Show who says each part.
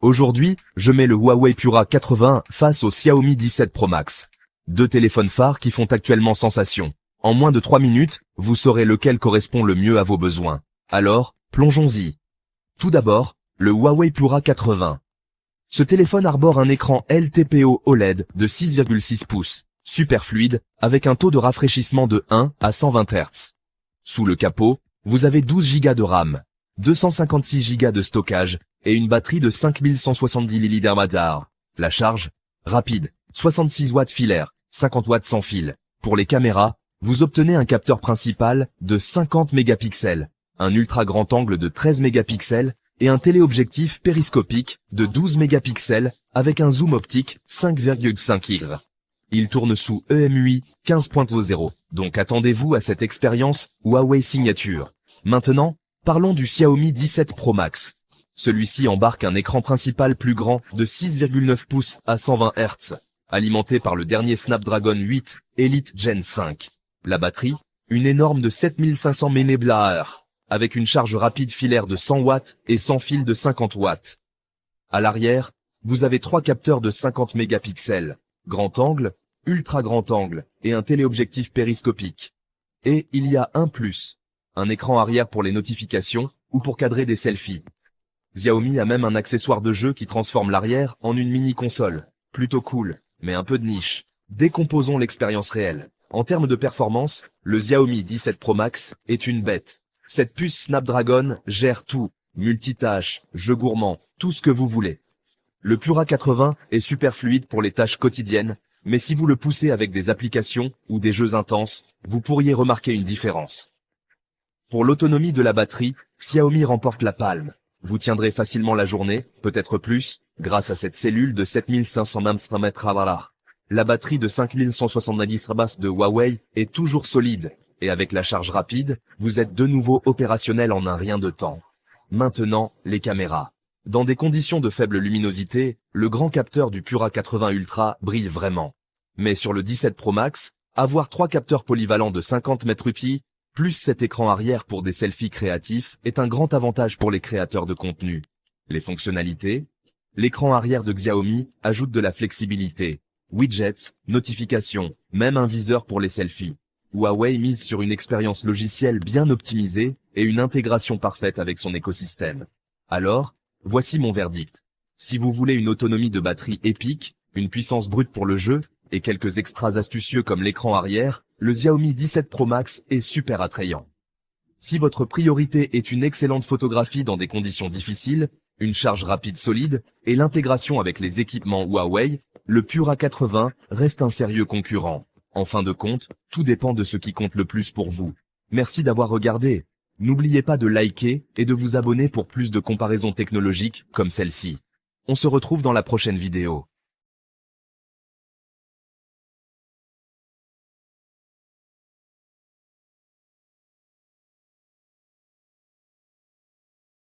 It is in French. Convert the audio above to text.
Speaker 1: Aujourd'hui, je mets le Huawei Pura 80 face au Xiaomi 17 Pro Max. Deux téléphones phares qui font actuellement sensation. En moins de 3 minutes, vous saurez lequel correspond le mieux à vos besoins. Alors, plongeons-y. Tout d'abord, le Huawei Pura 80. Ce téléphone arbore un écran LTPO OLED de 6,6 pouces, super fluide, avec un taux de rafraîchissement de 1 à 120 Hz. Sous le capot, vous avez 12 Go de RAM, 256 Go de stockage et une batterie de 5170 mAh. La charge, rapide, 66 watts filaire, 50 watts sans fil. Pour les caméras, vous obtenez un capteur principal de 50 mégapixels, un ultra grand angle de 13 mégapixels et un téléobjectif périscopique de 12 mégapixels avec un zoom optique 5,5 x. Il tourne sous EMUI 15.0, donc attendez-vous à cette expérience Huawei Signature. Maintenant, parlons du Xiaomi 17 Pro Max. Celui-ci embarque un écran principal plus grand de 6,9 pouces à 120 Hz, alimenté par le dernier Snapdragon 8 Elite Gen 5. La batterie, une énorme de 7500 mAh, avec une charge rapide filaire de 100 watts et sans fil de 50 watts. À l'arrière, vous avez 3 capteurs de 50 mégapixels, grand angle, ultra grand angle et un téléobjectif périscopique. Et il y a un plus, un écran arrière pour les notifications ou pour cadrer des selfies. Xiaomi a même un accessoire de jeu qui transforme l'arrière en une mini-console. Plutôt cool, mais un peu de niche. Décomposons l'expérience réelle. En termes de performance, le Xiaomi 17 Pro Max est une bête. Cette puce Snapdragon gère tout, multitâche, jeux gourmands, tout ce que vous voulez. Le Pura 80 est super fluide pour les tâches quotidiennes, mais si vous le poussez avec des applications ou des jeux intenses, vous pourriez remarquer une différence. Pour l'autonomie de la batterie, Xiaomi remporte la palme. Vous tiendrez facilement la journée, peut-être plus, grâce à cette cellule de 7500 mAh. La batterie de 5170 mAh de Huawei est toujours solide, et avec la charge rapide, vous êtes de nouveau opérationnel en un rien de temps. Maintenant, les caméras. Dans des conditions de faible luminosité, le grand capteur du Pura 80 Ultra brille vraiment. Mais sur le 17 Pro Max, avoir 3 capteurs polyvalents de 50 mégapixels, plus cet écran arrière pour des selfies créatifs est un grand avantage pour les créateurs de contenu. Les fonctionnalités. L'écran arrière de Xiaomi ajoute de la flexibilité. Widgets, notifications, même un viseur pour les selfies. Huawei mise sur une expérience logicielle bien optimisée et une intégration parfaite avec son écosystème. Alors, voici mon verdict. Si vous voulez une autonomie de batterie épique, une puissance brute pour le jeu, et quelques extras astucieux comme l'écran arrière, le Xiaomi 17 Pro Max est super attrayant. Si votre priorité est une excellente photographie dans des conditions difficiles, une charge rapide solide et l'intégration avec les équipements Huawei, le Pura 80 reste un sérieux concurrent. En fin de compte, tout dépend de ce qui compte le plus pour vous. Merci d'avoir regardé. N'oubliez pas de liker et de vous abonner pour plus de comparaisons technologiques comme celle-ci. On se retrouve dans la prochaine vidéo.